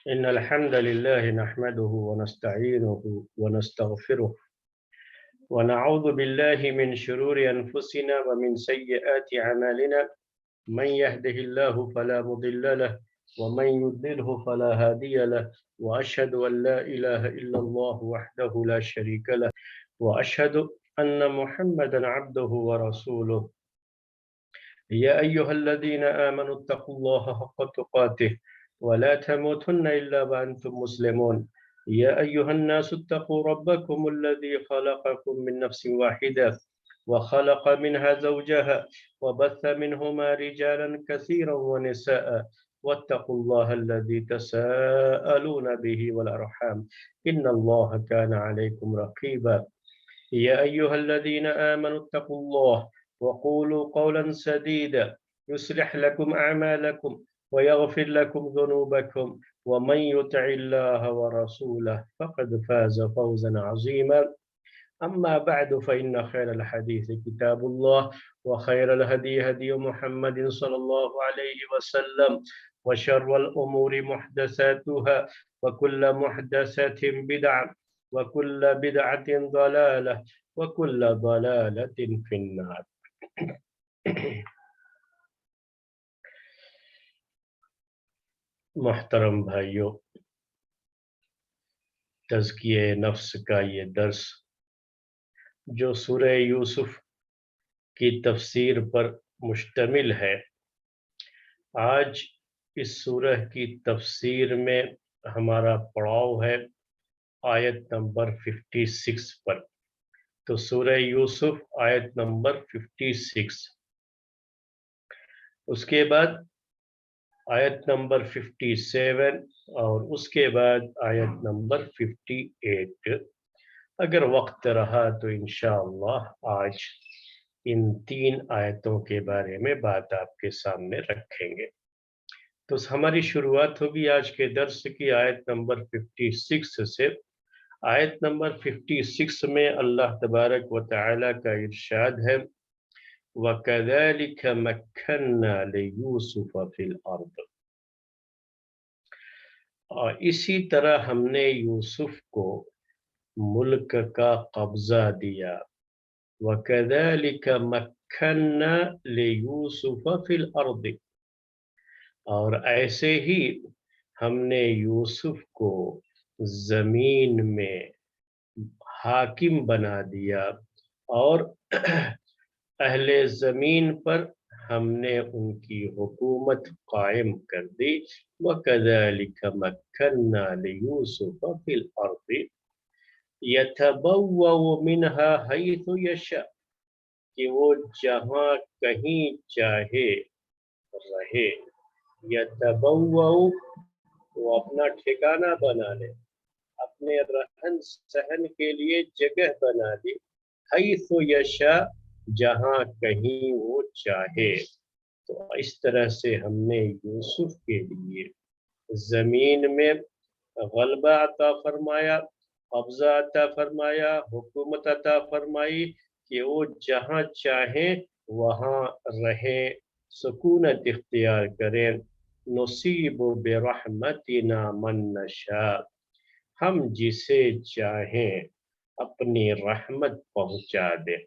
إن الحمد لله نحمده ونستعينه ونستغفره ونعوذ بالله من شرور أنفسنا ومن سيئات أعمالنا. من يهده الله فلا مضل له ومن يضلله فلا هادي له، وأشهد أن لا إله إلا الله وحده لا شريك له، وأشهد أن محمدا عبده ورسوله. يا أيها الذين آمنوا اتقوا الله حق تقاته ولا تموتن إلا وأنتم مسلمون. يا أيها الناس اتقوا ربكم الذي خلقكم من نفس واحدة وخلق منها زوجها وبث منهما رجالا كثيرا ونساء، واتقوا الله الذي تساءلون به والأرحام إن الله كان عليكم رقيبا. يا أيها الذين آمنوا اتقوا الله وقولوا قولا سديدا يصلح لكم أعمالكم ويغفر لكم ذنوبكم، ومن يطع الله ورسوله فقد فاز فوزا عظيما. أما بعد فإن خير الحديث كتاب الله، وخير الهدي هدي محمد صلى الله عليه وسلم، وشر الأمور محدثاتها، وكل محدثة بدعة، وكل بدعة ضلالة، وكل ضلالة في النار. محترم بھائیو، تزکیہ نفس کا یہ درس جو سورہ یوسف کی تفسیر پر مشتمل ہے، آج اس سورہ کی تفسیر میں ہمارا پڑاؤ ہے آیت نمبر 56 پر۔ تو سورہ یوسف آیت نمبر 56، اس کے بعد آیت نمبر 57 اور اس کے بعد آیت نمبر 58۔ اگر وقت رہا تو انشاءاللہ آج ان 3 آیتوں کے بارے میں بات آپ کے سامنے رکھیں گے۔ تو ہماری شروعات ہوگی آج کے درس کی آیت نمبر 56 سے۔ آیت نمبر 56 میں اللہ تبارک و تعالی کا ارشاد ہے، وَكَذَلِكَ مَكَّنَّا لِيُوسُفَ فِي الْأَرْضِ، اور اسی طرح ہم نے یوسف کو ملک کا قبضہ دیا۔ وَكَذَلِكَ مَكَّنَّا لِيُوسُفَ فِي الْأَرْضِ، اور ایسے ہی ہم نے یوسف کو زمین میں حاکم بنا دیا، اور اہل زمین پر ہم نے ان کی حکومت قائم کر دی۔ وَكَذَلِكَ مَكَّنَّا لِيُوسُفَ فِي الْأَرْضِ يَتَبَوَّأُ مِنْهَا حَيْثُ يَشَاءُ، کہ وہ جہاں کہیں چاہے رہے۔ یتبوّأ، وہ اپنا ٹھکانہ بنا لے، اپنے رہن سہن کے لیے جگہ بنا دی، حیث یشاء، جہاں کہیں وہ چاہے۔ تو اس طرح سے ہم نے یوسف کے لیے زمین میں غلبہ عطا فرمایا، قبضہ عطا فرمایا، حکومت عطا فرمائی کہ وہ جہاں چاہیں وہاں رہیں، سکونت اختیار کریں۔ نصیب برحمتنا من نشاء، ہم جسے چاہیں اپنی رحمت پہنچا دیں۔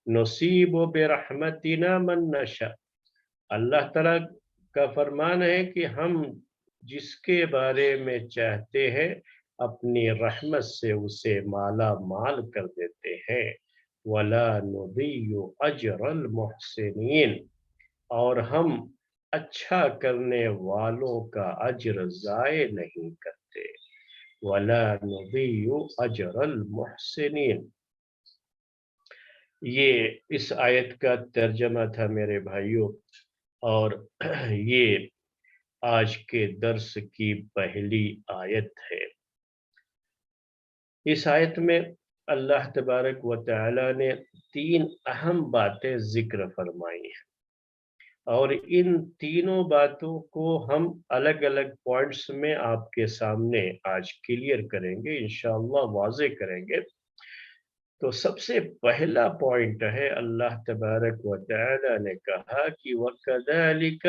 نصیب برحمتنا من نشاء، اللہ تعالیٰ کا فرمان ہے کہ ہم جس کے بارے میں چاہتے ہیں اپنی رحمت سے اسے مالا مال کر دیتے ہیں۔ وَلَا نُضِيُّ أَجْرَ الْمُحْسِنِينَ، اور ہم اچھا کرنے والوں کا اجر ضائع نہیں کرتے۔ وَلَا نُضِيُّ أَجْرَ الْمُحْسِنِينَ، یہ اس آیت کا ترجمہ تھا میرے بھائیوں، اور یہ آج کے درس کی پہلی آیت ہے۔ اس آیت میں اللہ تبارک و تعالی نے 3 اہم باتیں ذکر فرمائی ہیں، اور ان تینوں باتوں کو ہم الگ الگ پوائنٹس میں آپ کے سامنے آج کلیئر کریں گے، انشاءاللہ واضح کریں گے۔ تو سب سے پہلا پوائنٹ ہے، اللہ تبارک و تعالی نے کہا کہ وَكَذَلِكَ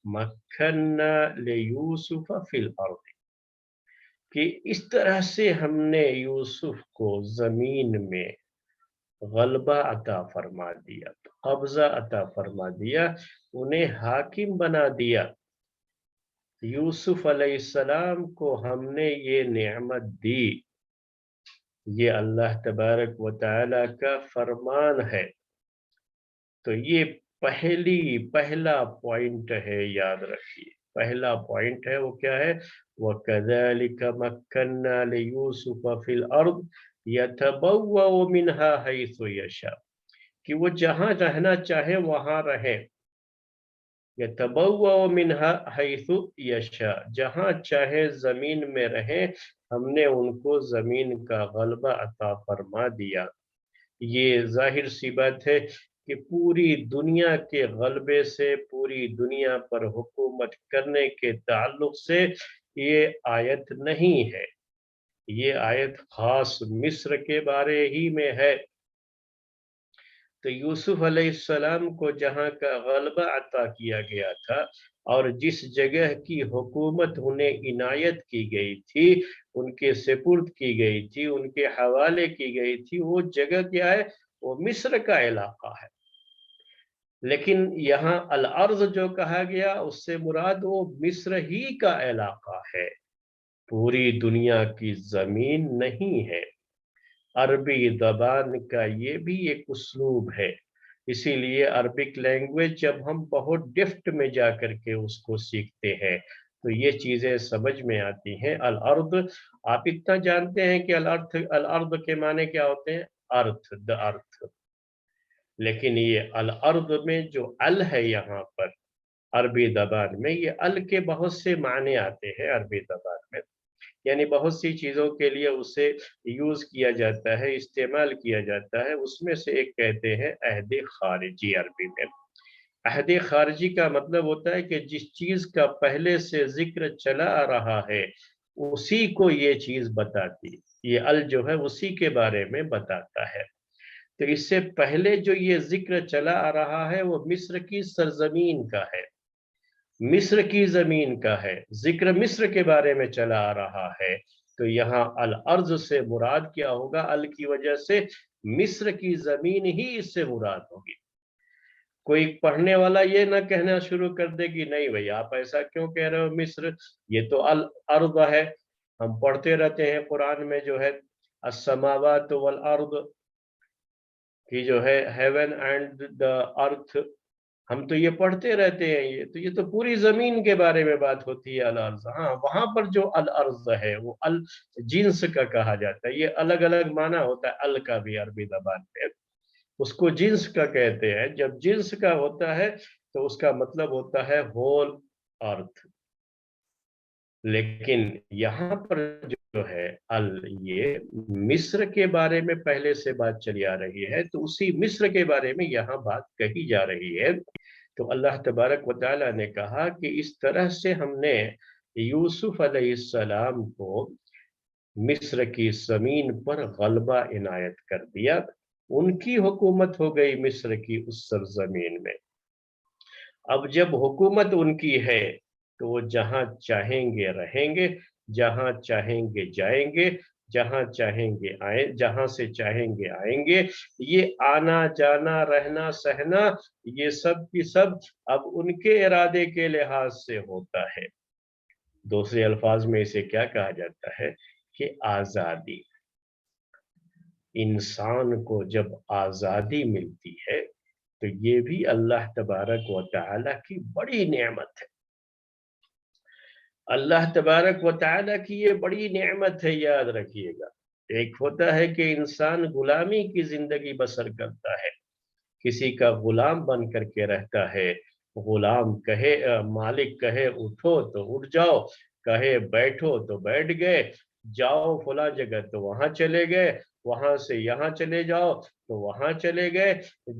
مَكَّنَّا لِيُوسُفَ فِي الْأَرْضِ، کہ اس طرح سے ہم نے یوسف کو زمین میں غلبہ عطا فرما دیا، قبضہ عطا فرما دیا، انہیں حاکم بنا دیا۔ یوسف علیہ السلام کو ہم نے یہ نعمت دی، یہ اللہ تبارک و تعالی کا فرمان ہے۔ تو یہ پہلا پوائنٹ ہے، یاد رکھیے، پہلا پوائنٹ ہے وہ کیا ہے؟ وَكَذَلِكَ مَكَّنَّا لِيُوسُفَ فِي الْأَرْضِ يَتَبَوَّأُ مِنْهَا حَيْثُ يَشَاءُ، کہ وہ جہاں رہنا چاہے وہاں رہے۔ يَتَبَوَّأُ مِنْهَا حَيْثُ يَشَاءُ، جہاں چاہے زمین میں رہیں، ہم نے ان کو زمین کا غلبہ عطا فرما دیا۔ یہ ظاہر سی بات ہے کہ پوری دنیا کے غلبے سے، پوری دنیا پر حکومت کرنے کے تعلق سے یہ آیت نہیں ہے، یہ آیت خاص مصر کے بارے ہی میں ہے۔ تو یوسف علیہ السلام کو جہاں کا غلبہ عطا کیا گیا تھا اور جس جگہ کی حکومت انہیں عنایت کی گئی تھی، ان کے سپرد کی گئی تھی، ان کے حوالے کی گئی تھی، وہ جگہ کیا ہے؟ وہ مصر کا علاقہ ہے۔ لیکن یہاں الارض جو کہا گیا اس سے مراد وہ مصر ہی کا علاقہ ہے، پوری دنیا کی زمین نہیں ہے۔ عربی زبان کا یہ بھی ایک اسلوب ہے، اسی لیے عربک لینگویج جب ہم بہت ڈیپتھ میں جا کر کے اس کو سیکھتے ہیں تو یہ چیزیں سمجھ میں آتی ہیں۔ الارض، آپ اتنا جانتے ہیں کہ الارض کے معنی کیا ہوتے ہیں؟ ارتھ، دا ارتھ۔ لیکن یہ الارض میں جو ال ہے یہاں پر عربی زبان میں، یہ ال کے بہت سے معنی آتے ہیں عربی زبان میں، یعنی بہت سی چیزوں کے لیے اسے یوز کیا جاتا ہے، استعمال کیا جاتا ہے۔ اس میں سے ایک کہتے ہیں عہد خارجی عربی میں۔ عہد خارجی کا مطلب ہوتا ہے کہ جس چیز کا پہلے سے ذکر چلا آ رہا ہے اسی کو یہ چیز بتاتی، یہ ال جو ہے اسی کے بارے میں بتاتا ہے۔ تو اس سے پہلے جو یہ ذکر چلا آ رہا ہے وہ مصر کی سرزمین کا ہے، مصر کی زمین کا ہے، ذکر مصر کے بارے میں چلا آ رہا ہے۔ تو یہاں الارض سے مراد کیا ہوگا؟ ال کی وجہ سے مصر کی زمین ہی اس سے مراد ہوگی۔ کوئی پڑھنے والا یہ نہ کہنا شروع کر دے گی نہیں بھئی آپ ایسا کیوں کہہ رہے ہو مصر، یہ تو الارض ہے۔ ہم پڑھتے رہتے ہیں قرآن میں جو ہے السماوات والارض کی جو ہے ہیون اینڈ دا ارتھ، ہم تو یہ پڑھتے رہتے ہیں، یہ تو پوری زمین کے بارے میں بات ہوتی ہے الارض۔ ہاں وہاں پر جو الارض ہے وہ جنس کا کہا جاتا ہے، یہ الگ الگ معنی ہوتا ہے ال کا بھی عربی زبان میں، اس کو جنس کا کہتے ہیں۔ جب جنس کا ہوتا ہے تو اس کا مطلب ہوتا ہے ہول ارتھ۔ لیکن یہاں پر جو ہے یہ مصر کے بارے میں پہلے سے بات چلی آ رہی ہے، تو اسی مصر کے بارے میں یہاں بات کہی جا رہی ہے۔ تو اللہ تبارک و تعالیٰ نے کہا کہ اس طرح سے ہم نے یوسف علیہ السلام کو مصر کی زمین پر غلبہ عنایت کر دیا، ان کی حکومت ہو گئی مصر کی اس سرزمین میں۔ اب جب حکومت ان کی ہے تو وہ جہاں چاہیں گے رہیں گے، جہاں چاہیں گے جائیں گے، جہاں چاہیں گے آئیں، جہاں سے چاہیں گے آئیں گے۔ یہ آنا جانا رہنا سہنا یہ سب کی سب اب ان کے ارادے کے لحاظ سے ہوتا ہے۔ دوسرے الفاظ میں اسے کیا کہا جاتا ہے کہ آزادی۔ انسان کو جب آزادی ملتی ہے تو یہ بھی اللہ تبارک و تعالی کی بڑی نعمت ہے، اللہ تبارک و تعالی کی یہ بڑی نعمت ہے، یاد رکھیے گا۔ ایک ہوتا ہے کہ انسان غلامی کی زندگی بسر کرتا ہے، کسی کا غلام بن کر کے رہتا ہے، غلام کہے مالک کہے اٹھو تو اٹھ جاؤ، کہے بیٹھو تو بیٹھ گئے، جاؤ فلاں جگہ تو وہاں چلے گئے، وہاں سے یہاں چلے جاؤ تو وہاں چلے گئے۔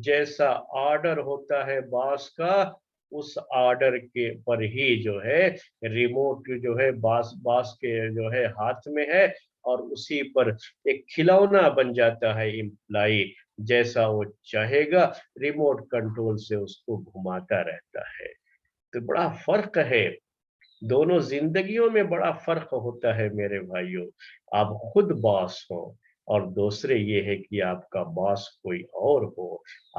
جیسا آرڈر ہوتا ہے باس کا اس آرڈر کے پر ہی جو ہے ریموٹ جو ہے باس کے جو ہے ہاتھ میں ہے، اور اسی پر ایک کھلونا بن جاتا ہے امپلائی، جیسا وہ چاہے گا ریموٹ کنٹرول سے اس کو گھماتا رہتا ہے۔ تو بڑا فرق ہے دونوں زندگیوں میں بڑا فرق ہوتا ہے میرے بھائیوں. آپ خود باس ہو اور دوسرے یہ ہے کہ آپ کا باس کوئی اور ہو،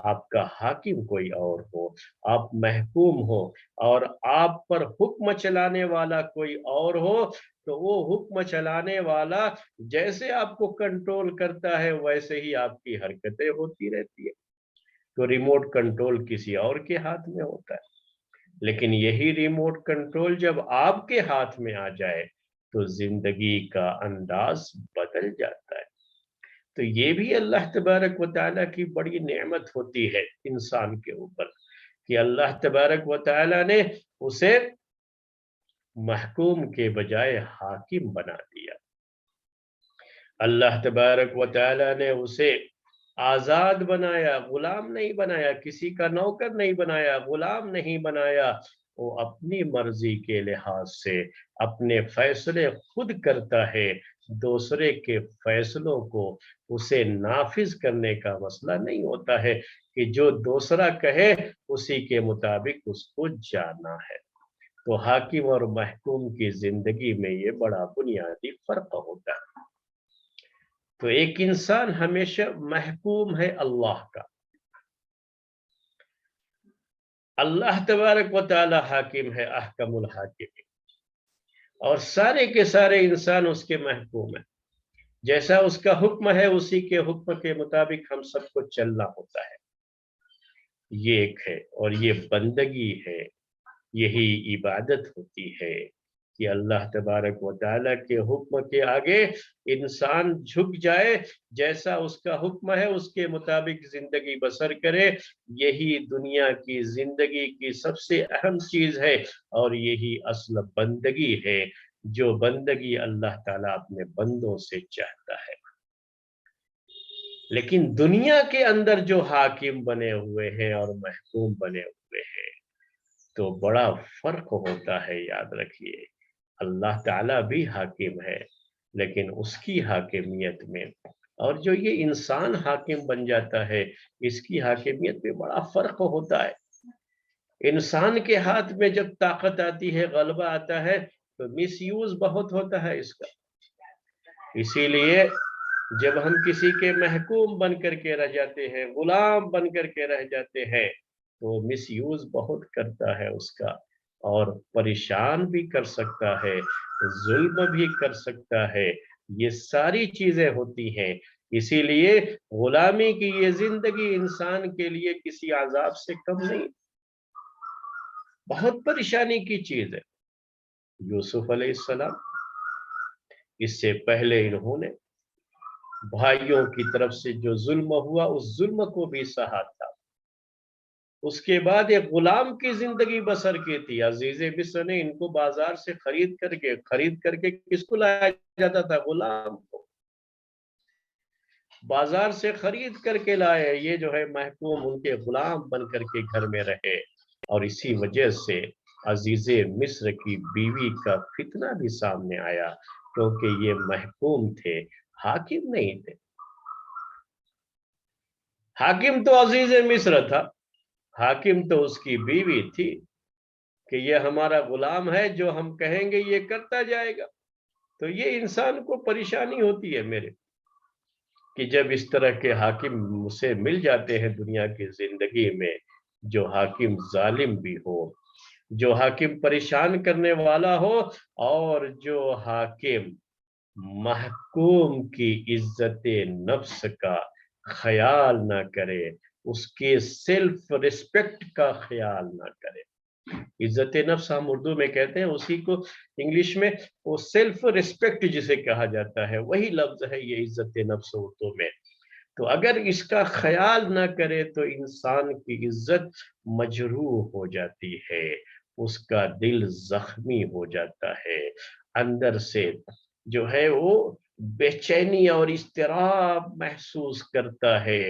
آپ کا حاکم کوئی اور ہو، آپ محکوم ہو اور آپ پر حکم چلانے والا کوئی اور ہو. تو وہ حکم چلانے والا جیسے آپ کو کنٹرول کرتا ہے ویسے ہی آپ کی حرکتیں ہوتی رہتی ہے. تو ریموٹ کنٹرول کسی اور کے ہاتھ میں ہوتا ہے، لیکن یہی ریموٹ کنٹرول جب آپ کے ہاتھ میں آ جائے تو زندگی کا انداز بدل جاتا ہے. تو یہ بھی اللہ تبارک و تعالیٰ کی بڑی نعمت ہوتی ہے انسان کے اوپر کہ اللہ تبارک و تعالیٰ نے اسے محکوم کے بجائے حاکم بنا دیا. اللہ تبارک و تعالیٰ نے اسے آزاد بنایا، غلام نہیں بنایا، کسی کا نوکر نہیں بنایا، غلام نہیں بنایا. وہ اپنی مرضی کے لحاظ سے اپنے فیصلے خود کرتا ہے. دوسرے کے فیصلوں کو اسے نافذ کرنے کا مسئلہ نہیں ہوتا ہے کہ جو دوسرا کہے اسی کے مطابق اس کو جانا ہے. تو حاکم اور محکوم کی زندگی میں یہ بڑا بنیادی فرق ہوتا ہے. تو ایک انسان ہمیشہ محکوم ہے اللہ کا، اللہ تبارک و تعالی حاکم ہے، احکم الحاکم، اور سارے کے سارے انسان اس کے محکوم ہیں. جیسا اس کا حکم ہے اسی کے حکم کے مطابق ہم سب کو چلنا ہوتا ہے. یہ ایک ہے، اور یہ بندگی ہے، یہی عبادت ہوتی ہے کہ اللہ تبارک و تعالیٰ کے حکم کے آگے انسان جھک جائے، جیسا اس کا حکم ہے اس کے مطابق زندگی بسر کرے. یہی دنیا کی زندگی کی سب سے اہم چیز ہے اور یہی اصل بندگی ہے، جو بندگی اللہ تعالیٰ اپنے بندوں سے چاہتا ہے. لیکن دنیا کے اندر جو حاکم بنے ہوئے ہیں اور محکوم بنے ہوئے ہیں تو بڑا فرق ہوتا ہے. یاد رکھیے اللہ تعالیٰ بھی حاکم ہے، لیکن اس کی حاکمیت میں اور جو یہ انسان حاکم بن جاتا ہے اس کی حاکمیت میں بڑا فرق ہوتا ہے. انسان کے ہاتھ میں جب طاقت آتی ہے، غلبہ آتا ہے، تو مس یوز بہت ہوتا ہے اس کا. اسی لیے جب ہم کسی کے محکوم بن کر کے رہ جاتے ہیں، غلام بن کر کے رہ جاتے ہیں، تو مس یوز بہت کرتا ہے اس کا، اور پریشان بھی کر سکتا ہے، ظلم بھی کر سکتا ہے. یہ ساری چیزیں ہوتی ہیں. اسی لیے غلامی کی یہ زندگی انسان کے لیے کسی عذاب سے کم نہیں، بہت پریشانی کی چیز ہے. یوسف علیہ السلام، اس سے پہلے انہوں نے بھائیوں کی طرف سے جو ظلم ہوا اس ظلم کو بھی سہا تھا. اس کے بعد ایک غلام کی زندگی بسر کی تھی. عزیز مصر نے ان کو بازار سے خرید کر کے کس کو لایا جاتا تھا؟ غلام کو بازار سے خرید کر کے لائے. یہ جو ہے محکوم ان کے غلام بن کر کے گھر میں رہے، اور اسی وجہ سے عزیز مصر کی بیوی کا فتنہ بھی سامنے آیا، کیونکہ یہ محکوم تھے، حاکم نہیں تھے. حاکم تو عزیز مصر تھا، حاکم تو اس کی بیوی تھی کہ یہ ہمارا غلام ہے، جو ہم کہیں گے یہ کرتا جائے گا. تو یہ انسان کو پریشانی ہوتی ہے میرے، کہ جب اس طرح کے حاکم سے مل جاتے ہیں دنیا کی زندگی میں، جو حاکم ظالم بھی ہو، جو حاکم پریشان کرنے والا ہو، اور جو حاکم محکوم کی عزت نفس کا خیال نہ کرے، اس کے سیلف ریسپیکٹ کا خیال نہ کرے. عزت نفس ہم اردو میں کہتے ہیں، اسی کو انگلش میں وہ سیلف ریسپیکٹ جسے کہا جاتا ہے، وہی لفظ ہے یہ عزت نفس اردو میں. تو اگر اس کا خیال نہ کرے تو انسان کی عزت مجروح ہو جاتی ہے، اس کا دل زخمی ہو جاتا ہے، اندر سے جو ہے وہ بے چینی اور اضطراب محسوس کرتا ہے،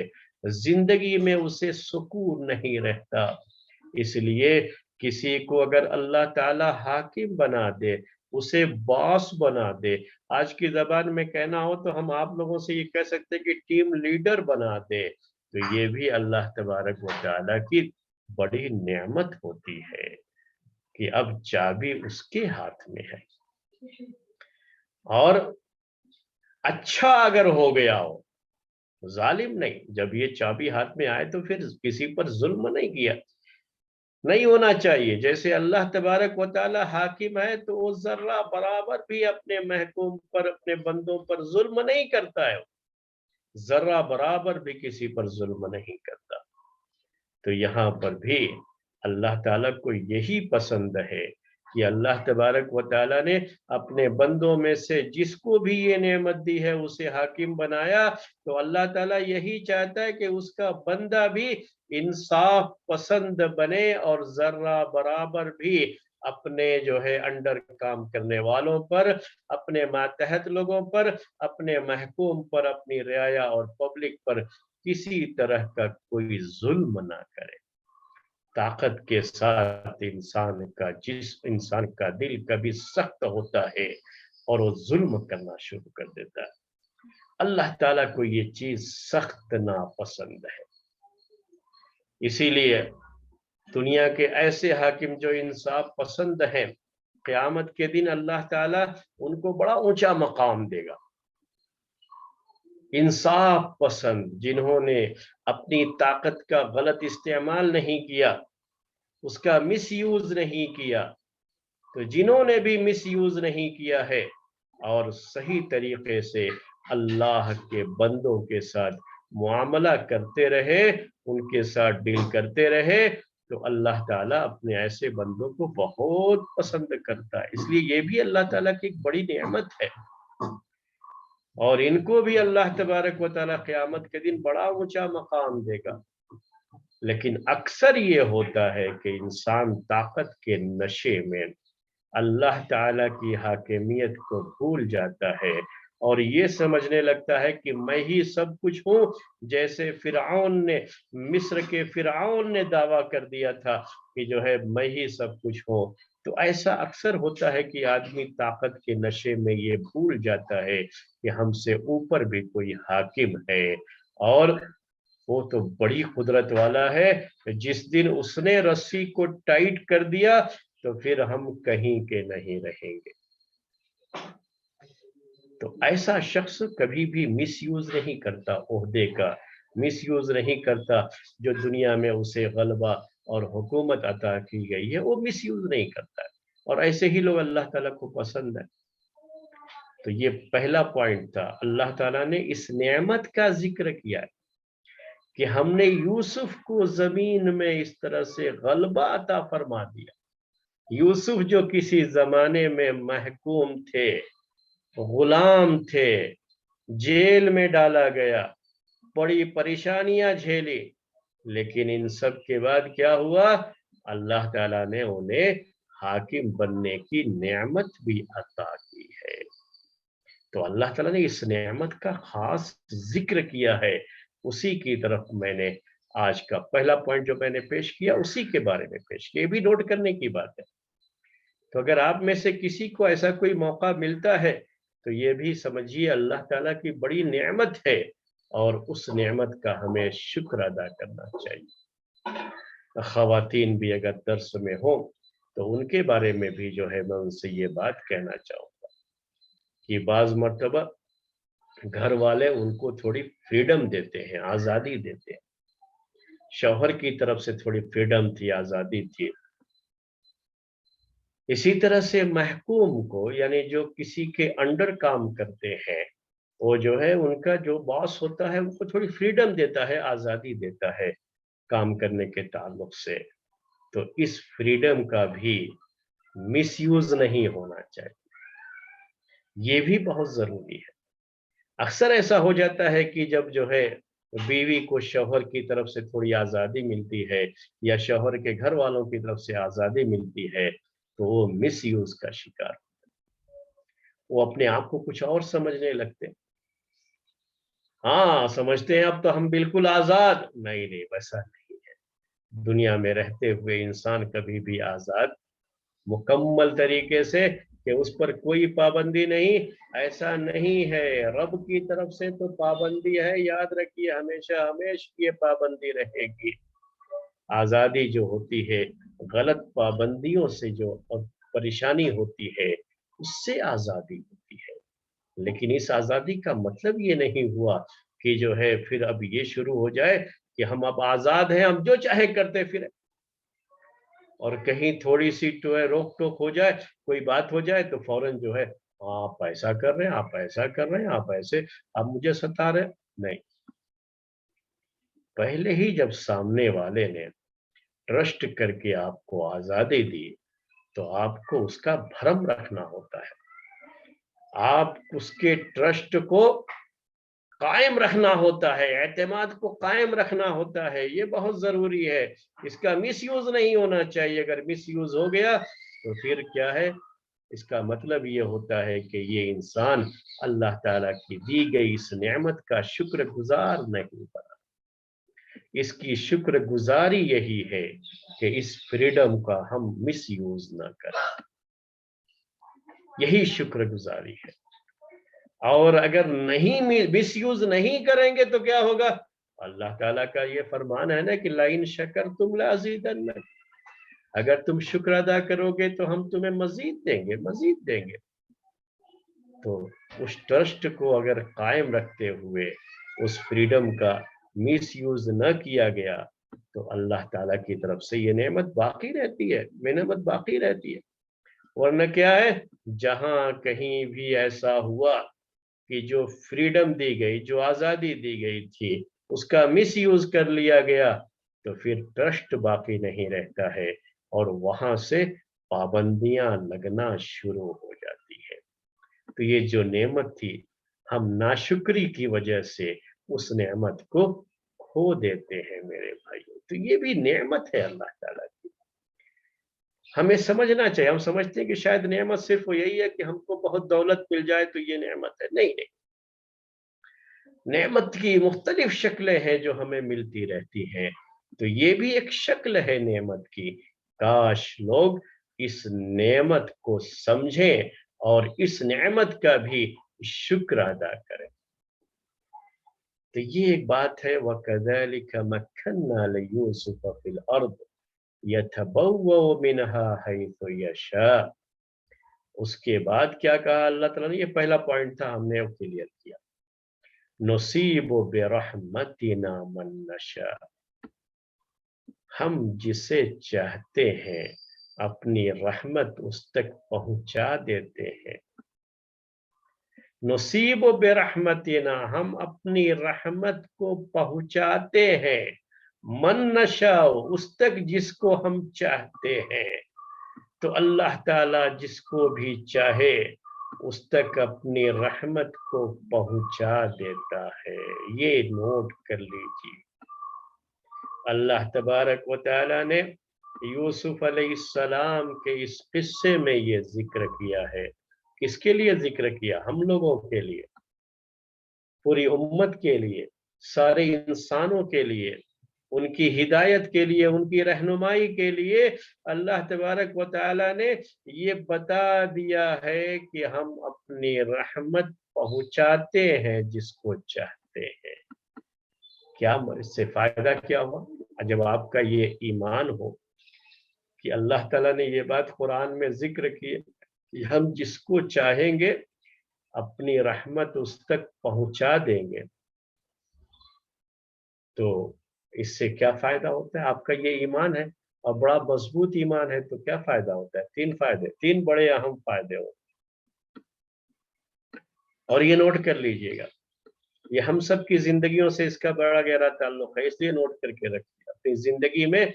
زندگی میں اسے سکون نہیں رہتا. اس لیے کسی کو اگر اللہ تعالی حاکم بنا دے، اسے باس بنا دے، آج کی زبان میں کہنا ہو تو ہم آپ لوگوں سے یہ کہہ سکتے کہ ٹیم لیڈر بنا دے، تو یہ بھی اللہ تبارک و تعالی کی بڑی نعمت ہوتی ہے. کہ اب چابی اس کے ہاتھ میں ہے، اور اچھا اگر ہو گیا ہو، ظالم نہیں، جب یہ چابی ہاتھ میں آئے تو پھر کسی پر ظلم نہیں کیا، نہیں ہونا چاہیے۔ جیسے اللہ تبارک و تعالی حاکم ہے تو وہ ذرہ برابر بھی اپنے محکوم پر، اپنے بندوں پر ظلم نہیں کرتا ہے، ذرہ برابر بھی کسی پر ظلم نہیں کرتا۔ تو یہاں پر بھی اللہ تعالیٰ کو یہی پسند ہے کہ اللہ تبارک و تعالیٰ نے اپنے بندوں میں سے جس کو بھی یہ نعمت دی ہے اسے حاکم بنایا، تو اللہ تعالیٰ یہی چاہتا ہے کہ اس کا بندہ بھی انصاف پسند بنے، اور ذرہ برابر بھی اپنے جو ہے انڈر کام کرنے والوں پر، اپنے ماتحت لوگوں پر، اپنے محکوم پر، اپنی رعایا اور پبلک پر کسی طرح کا کوئی ظلم نہ کرے۔ طاقت کے ساتھ انسان کا دل کبھی سخت ہوتا ہے اور وہ ظلم کرنا شروع کر دیتا ہے۔ اللہ تعالیٰ کو یہ چیز سخت ناپسند ہے، اسی لیے دنیا کے ایسے حاکم جو انصاف پسند ہیں، قیامت کے دن اللہ تعالیٰ ان کو بڑا اونچا مقام دے گا۔ انصاف پسند جنہوں نے اپنی طاقت کا غلط استعمال نہیں کیا، اس کا مس یوز نہیں کیا، تو جنہوں نے بھی مس یوز نہیں کیا ہے اور صحیح طریقے سے اللہ کے بندوں کے ساتھ معاملہ کرتے رہے، ان کے ساتھ ڈیل کرتے رہے، تو اللہ تعالیٰ اپنے ایسے بندوں کو بہت پسند کرتا ہے۔ اس لیے یہ بھی اللہ تعالیٰ کی ایک بڑی نعمت ہے، اور ان کو بھی اللہ تبارک و تعالیٰ قیامت کے دن بڑا اونچا مقام دے گا۔ لیکن اکثر یہ ہوتا ہے کہ انسان طاقت کے نشے میں اللہ تعالیٰ کی حاکمیت کو بھول جاتا ہے، اور یہ سمجھنے لگتا ہے کہ میں ہی سب کچھ ہوں، جیسے فرعون نے، مصر کے فرعون نے دعویٰ کر دیا تھا کہ جو ہے میں ہی سب کچھ ہوں۔ تو ایسا اکثر ہوتا ہے کہ آدمی طاقت کے نشے میں یہ بھول جاتا ہے کہ ہم سے اوپر بھی کوئی حاکم ہے، اور وہ تو بڑی قدرت والا ہے، جس دن اس نے رسی کو ٹائٹ کر دیا تو پھر ہم کہیں کے نہیں رہیں گے۔ تو ایسا شخص کبھی بھی مس یوز نہیں کرتا عہدے کا، مس یوز نہیں کرتا جو دنیا میں اسے غلبہ اور حکومت عطا کی گئی ہے، وہ مس یوز نہیں کرتا ہے، اور ایسے ہی لوگ اللہ تعالیٰ کو پسند ہے۔ تو یہ پہلا پوائنٹ تھا، اللہ تعالیٰ نے اس نعمت کا ذکر کیا ہے کہ ہم نے یوسف کو زمین میں اس طرح سے غلبہ عطا فرما دیا۔ یوسف جو کسی زمانے میں محکوم تھے، غلام تھے، جیل میں ڈالا گیا، بڑی پریشانیاں جھیلی، لیکن ان سب کے بعد کیا ہوا؟ اللہ تعالیٰ نے انہیں حاکم بننے کی نعمت بھی عطا کی ہے۔ تو اللہ تعالیٰ نے اس نعمت کا خاص ذکر کیا ہے، اسی کی طرف میں نے آج کا پہلا پوائنٹ جو میں نے پیش کیا اسی کے بارے میں پیش کیا، یہ بھی نوٹ کرنے کی بات ہے۔ تو اگر آپ میں سے کسی کو ایسا کوئی موقع ملتا ہے تو یہ بھی سمجھیے اللہ تعالیٰ کی بڑی نعمت ہے، اور اس نعمت کا ہمیں شکر ادا کرنا چاہیے۔ خواتین بھی اگر درس میں ہوں تو ان کے بارے میں بھی جو ہے میں ان سے یہ بات کہنا چاہوں گا کہ بعض مرتبہ گھر والے ان کو تھوڑی فریڈم دیتے ہیں، آزادی دیتے ہیں۔ شوہر کی طرف سے تھوڑی فریڈم تھی، آزادی تھی، اسی طرح سے محکوم کو، یعنی جو کسی کے انڈر کام کرتے ہیں، وہ جو ہے ان کا جو باس ہوتا ہے ان کو تھوڑی فریڈم دیتا ہے، آزادی دیتا ہے کام کرنے کے تعلق سے۔ تو اس فریڈم کا بھی مس یوز نہیں ہونا چاہیے، یہ بھی بہت ضروری ہے۔ اکثر ایسا ہو جاتا ہے کہ جب جو ہے بیوی کو شوہر کی طرف سے تھوڑی آزادی ملتی ہے یا شوہر کے گھر والوں کی طرف سے آزادی ملتی ہے تو وہ مس یوز کا شکار ہوتا ہے، وہ اپنے آپ کو کچھ اور سمجھنے لگتے ہیں۔ ہاں سمجھتے ہیں اب تو ہم بالکل آزاد، نہیں ویسا نہیں ہے۔ دنیا میں رہتے ہوئے انسان کبھی بھی آزاد مکمل طریقے سے کہ اس پر کوئی پابندی نہیں، ایسا نہیں ہے۔ رب کی طرف سے تو پابندی ہے، یاد رکھیے، ہمیشہ ہمیشہ یہ پابندی رہے گی۔ آزادی جو ہوتی ہے غلط پابندیوں سے جو پریشانی ہوتی ہے اس سے آزادی ہوتی ہے۔ لیکن اس آزادی کا مطلب یہ نہیں ہوا کہ جو ہے پھر اب یہ شروع ہو جائے کہ ہم اب آزاد ہیں، ہم جو چاہے کرتے پھریں، اور کہیں تھوڑی سی جو ہے روک ٹوک ہو جائے، کوئی بات ہو جائے تو فوراً جو ہے آپ ایسا کر رہے ہیں، آپ ایسا کر رہے ہیں، آپ ایسے، آپ مجھے ستا رہے ہیں۔ نہیں، پہلے ہی جب سامنے والے نے ٹرسٹ کر کے آپ کو آزادی دی تو آپ کو اس کا بھرم رکھنا ہوتا ہے، آپ اس کے ٹرسٹ کو قائم رکھنا ہوتا ہے، اعتماد کو قائم رکھنا ہوتا ہے، یہ بہت ضروری ہے۔ اس کا مس یوز نہیں ہونا چاہیے، اگر مس یوز ہو گیا تو پھر کیا ہے، اس کا مطلب یہ ہوتا ہے کہ یہ انسان اللہ تعالیٰ کی دی گئی اس نعمت کا شکر گزار نہیں بنا۔ اس کی شکر گزاری یہی ہے کہ اس فریڈم کا ہم مس یوز نہ کریں، یہی شکر گزاری ہے۔ اور اگر نہیں مس یوز نہیں کریں گے تو کیا ہوگا؟ اللہ تعالیٰ کا یہ فرمان ہے نا کہ لَإِن شَكَرْتُمْ لَأَزِيدَنَّكُمْ، اگر تم شکر ادا کرو گے تو ہم تمہیں مزید دیں گے، مزید دیں گے۔ تو اس ٹرسٹ کو اگر قائم رکھتے ہوئے اس فریڈم کا مس یوز نہ کیا گیا تو اللہ تعالیٰ کی طرف سے یہ نعمت باقی رہتی ہے، نعمت باقی رہتی ہے۔ ورنہ کیا ہے، جہاں کہیں بھی ایسا ہوا کہ جو فریڈم دی گئی، جو آزادی دی گئی تھی، اس کا مس یوز کر لیا گیا تو پھر ٹرسٹ باقی نہیں رہتا ہے اور وہاں سے پابندیاں لگنا شروع ہو جاتی ہے۔ تو یہ جو نعمت تھی، ہم ناشکری کی وجہ سے اس نعمت کو کھو دیتے ہیں میرے بھائیوں۔ تو یہ بھی نعمت ہے اللہ تعالیٰ کی، ہمیں سمجھنا چاہیے۔ ہم سمجھتے ہیں کہ شاید نعمت صرف یہی ہے کہ ہم کو بہت دولت مل جائے تو یہ نعمت ہے، نہیں نہیں، نعمت کی مختلف شکلیں ہیں جو ہمیں ملتی رہتی ہیں، تو یہ بھی ایک شکل ہے نعمت کی۔ کاش لوگ اس نعمت کو سمجھیں اور اس نعمت کا بھی شکر ادا کریں۔ تو یہ ایک بات ہے، وَكَذَلِكَ مَكَّنَّا لِيُوسُفَ فِي الْأَرْضِ يَتَبَوَّأُ مِنْهَا حَيْثُ يَشَاءُ۔ اس کے بعد کیا کہا اللہ تعالیٰ نے؟ یہ پہلا پوائنٹ تھا، ہم نے وہ کلیئر کیا، نصیب برحمتنا من نشاء، ہم جسے چاہتے ہیں اپنی رحمت اس تک پہنچا دیتے ہیں۔ نصیب برحمتنا، ہم اپنی رحمت کو پہنچاتے ہیں، من نشاء، اس تک جس کو ہم چاہتے ہیں۔ تو اللہ تعالیٰ جس کو بھی چاہے اس تک اپنی رحمت کو پہنچا دیتا ہے، یہ نوٹ کر لیجیے۔ اللہ تبارک و تعالیٰ نے یوسف علیہ السلام کے اس قصے میں یہ ذکر کیا ہے، کس کے لیے ذکر کیا؟ ہم لوگوں کے لیے، پوری امت کے لیے، سارے انسانوں کے لیے، ان کی ہدایت کے لیے، ان کی رہنمائی کے لیے اللہ تبارک و تعالیٰ نے یہ بتا دیا ہے کہ ہم اپنی رحمت پہنچاتے ہیں جس کو چاہتے ہیں۔ کیا اس سے فائدہ کیا ہوا؟ جب آپ کا یہ ایمان ہو کہ اللہ تعالیٰ نے یہ بات قرآن میں ذکر کی کہ ہم جس کو چاہیں گے اپنی رحمت اس تک پہنچا دیں گے، تو اس سے کیا فائدہ ہوتا ہے؟ آپ کا یہ ایمان ہے اور بڑا مضبوط ایمان ہے، تو کیا فائدہ ہوتا ہے؟ تین فائدے، تین بڑے اہم فائدے ہوتے ہیں، اور یہ نوٹ کر لیجئے گا، یہ ہم سب کی زندگیوں سے اس کا بڑا گہرا تعلق ہے، اس لیے نوٹ کر کے رکھیے، اپنی زندگی میں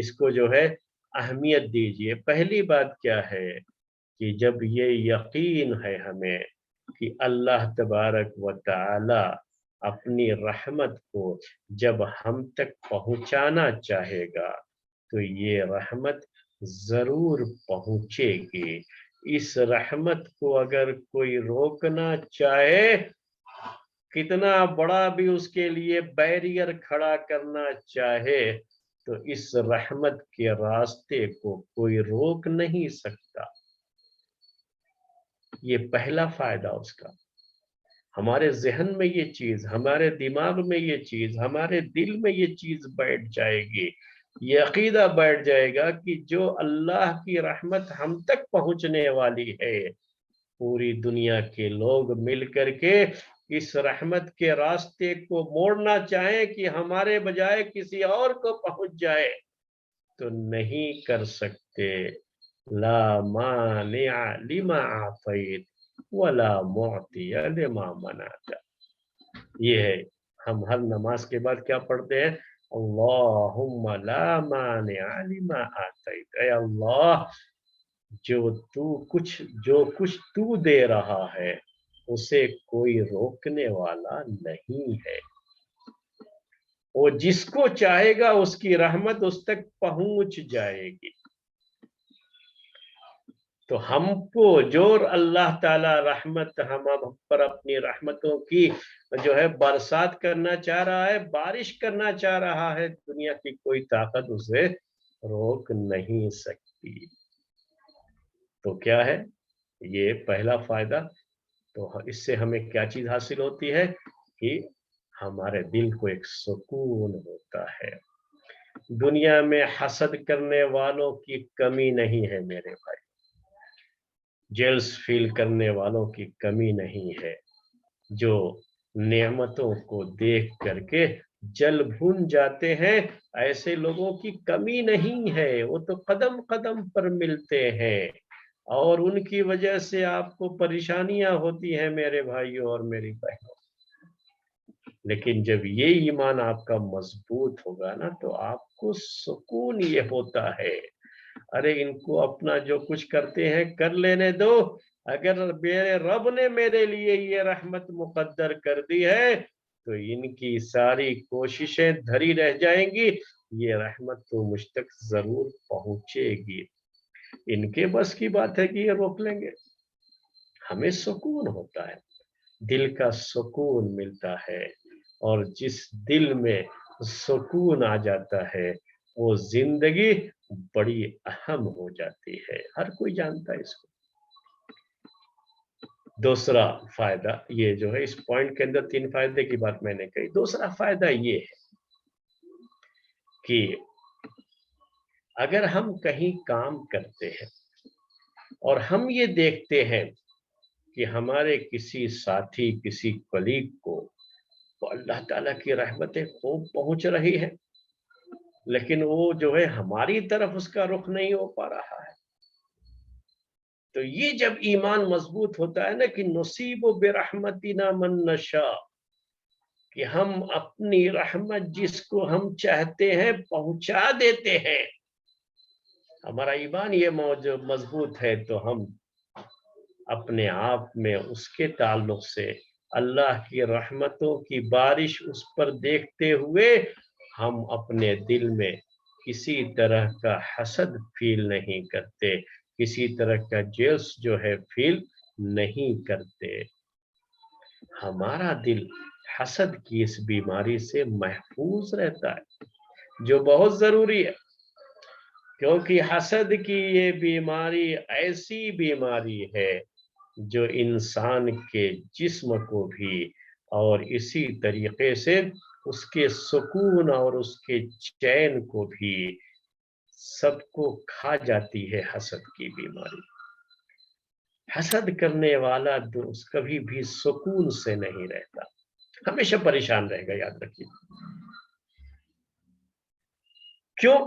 اس کو جو ہے اہمیت دیجئے۔ پہلی بات کیا ہے کہ جب یہ یقین ہے ہمیں کہ اللہ تبارک و تعالی اپنی رحمت کو جب ہم تک پہنچانا چاہے گا تو یہ رحمت ضرور پہنچے گی۔ اس رحمت کو اگر کوئی روکنا چاہے، کتنا بڑا بھی اس کے لیے بیریئر کھڑا کرنا چاہے، تو اس رحمت کے راستے کو کوئی روک نہیں سکتا۔ یہ پہلا فائدہ اس کا، ہمارے ذہن میں یہ چیز، ہمارے دماغ میں یہ چیز، ہمارے دل میں یہ چیز بیٹھ جائے گی یہ عقیدہ بیٹھ جائے گا کہ جو اللہ کی رحمت ہم تک پہنچنے والی ہے، پوری دنیا کے لوگ مل کر کے اس رحمت کے راستے کو موڑنا چاہیں کہ ہمارے بجائے کسی اور کو پہنچ جائے تو نہیں کر سکتے۔ لا مانع لما اعطیت ولا معطی لما منعت۔ یہ ہے، ہم ہر نماز کے بعد کیا پڑھتے ہیں؟ اللہم لا مانع لما اعطیت، اے اللہ جو کچھ تو دے رہا ہے اسے کوئی روکنے والا نہیں ہے، وہ جس کو چاہے گا اس کی رحمت اس تک پہنچ جائے گی۔ تو ہم کو جو اللہ تعالی رحمت ہم پر اپنی رحمتوں کی جو ہے برسات کرنا چاہ رہا ہے، بارش کرنا چاہ رہا ہے، دنیا کی کوئی طاقت اسے روک نہیں سکتی۔ تو کیا ہے یہ پہلا فائدہ؟ تو اس سے ہمیں کیا چیز حاصل ہوتی ہے کہ ہمارے دل کو ایک سکون ہوتا ہے۔ دنیا میں حسد کرنے والوں کی کمی نہیں ہے میرے بھائی، جیلس فیل کرنے والوں کی کمی نہیں ہے، جو نعمتوں کو دیکھ کر کے جل بھون جاتے ہیں ایسے لوگوں کی کمی نہیں ہے، وہ تو قدم قدم پر ملتے ہیں اور ان کی وجہ سے آپ کو پریشانیاں ہوتی ہیں میرے بھائیوں اور میری بہنوں۔ لیکن جب یہ ایمان آپ کا مضبوط ہوگا نا تو آپ کو سکون یہ ہوتا ہے، ارے ان کو اپنا جو کچھ کرتے ہیں کر لینے دو، اگر میرے رب نے میرے لیے یہ رحمت مقدر کر دی ہے تو ان کی ساری کوششیں دھری رہ جائیں گی، یہ رحمت تو مجھ تک ضرور پہنچے گی۔ ان کے بس کی بات ہے کہ یہ روک لیں گے؟ ہمیں سکون ہوتا ہے، دل کا سکون ملتا ہے، اور جس دل میں سکون آ جاتا ہے وہ زندگی بڑی اہم ہو جاتی ہے، ہر کوئی جانتا ہے اس کو۔ دوسرا فائدہ یہ جو ہے، اس پوائنٹ کے اندر 3 فائدے کی بات میں نے کہی، دوسرا فائدہ یہ ہے کہ اگر ہم کہیں کام کرتے ہیں اور ہم یہ دیکھتے ہیں کہ ہمارے کسی ساتھی کسی کلیگ کو تو اللہ تعالیٰ کی رحمتیں خوب پہنچ رہی ہے لیکن وہ جو ہے ہماری طرف اس کا رخ نہیں ہو پا رہا ہے، تو یہ جب ایمان مضبوط ہوتا ہے نا کہ نصیب برحمتنا من نشاء، کہ ہم اپنی رحمت جس کو ہم چاہتے ہیں پہنچا دیتے ہیں، ہمارا ایمان یہ مضبوط ہے تو ہم اپنے آپ میں اس کے تعلق سے اللہ کی رحمتوں کی بارش اس پر دیکھتے ہوئے ہم اپنے دل میں کسی طرح کا حسد فیل نہیں کرتے، کسی طرح کا جیلس جو ہے فیل نہیں کرتے، ہمارا دل حسد کی اس بیماری سے محفوظ رہتا ہے، جو بہت ضروری ہے، کیونکہ حسد کی یہ بیماری ایسی بیماری ہے جو انسان کے جسم کو بھی اور اسی طریقے سے اس کے سکون اور اس کے چین کو بھی سب کو کھا جاتی ہے۔ حسد کی بیماری، حسد کرنے والا دوست کبھی بھی سکون سے نہیں رہتا، ہمیشہ پریشان رہے گا، یاد رکھیے۔ کیوں؟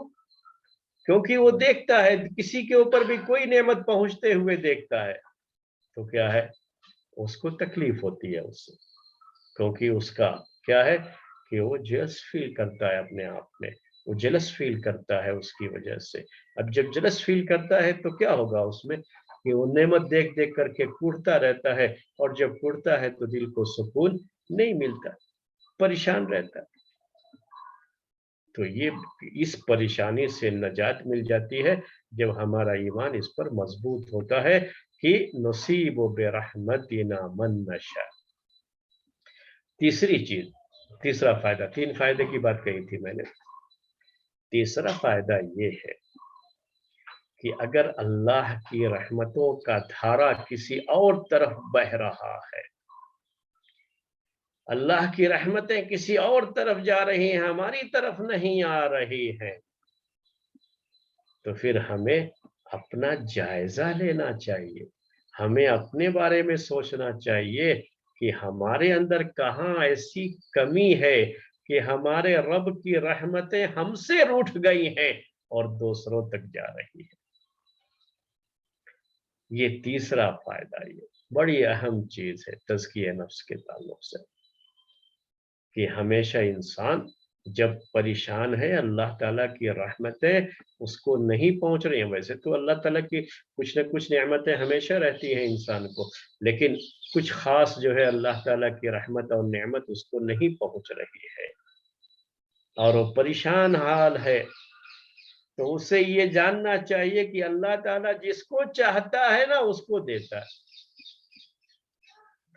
کیونکہ وہ دیکھتا ہے کسی کے اوپر بھی کوئی نعمت پہنچتے ہوئے دیکھتا ہے تو کیا ہے، اس کو تکلیف ہوتی ہے اس سے، کیونکہ اس کا کیا ہے کہ وہ جلس فیل کرتا ہے اپنے آپ میں، وہ جلس فیل کرتا ہے اس کی وجہ سے۔ اب جب جلس فیل کرتا ہے تو کیا ہوگا اس میں کہ وہ نعمت دیکھ دیکھ کر کے کوڑتا رہتا ہے، اور جب کوڑتا ہے تو دل کو سکون نہیں ملتا، پریشان رہتا ہے۔ تو یہ اس پریشانی سے نجات مل جاتی ہے جب ہمارا ایمان اس پر مضبوط ہوتا ہے کہ نصیب برحمتنا من نشاء۔ تیسری چیز، تیسرا فائدہ، 3 فائدے کی بات کہی تھی میں نے، تیسرا فائدہ یہ ہے کہ اگر اللہ کی رحمتوں کا دھارا کسی اور طرف بہہ رہا ہے، اللہ کی رحمتیں کسی اور طرف جا رہی ہیں، ہماری طرف نہیں آ رہی ہیں، تو پھر ہمیں اپنا جائزہ لینا چاہیے، ہمیں اپنے بارے میں سوچنا چاہیے کہ ہمارے اندر کہاں ایسی کمی ہے کہ ہمارے رب کی رحمتیں ہم سے روٹھ گئی ہیں اور دوسروں تک جا رہی ہے۔ یہ تیسرا فائدہ، یہ بڑی اہم چیز ہے تزکیہ نفس کے تعلق سے، کہ ہمیشہ انسان جب پریشان ہے، اللہ تعالیٰ کی رحمتیں اس کو نہیں پہنچ رہی ہیں، ویسے تو اللہ تعالیٰ کی کچھ نہ کچھ نعمتیں ہمیشہ رہتی ہیں انسان کو، لیکن کچھ خاص جو ہے اللہ تعالیٰ کی رحمت اور نعمت اس کو نہیں پہنچ رہی ہے اور وہ پریشان حال ہے، تو اسے یہ جاننا چاہیے کہ اللہ تعالیٰ جس کو چاہتا ہے نا اس کو دیتا ہے۔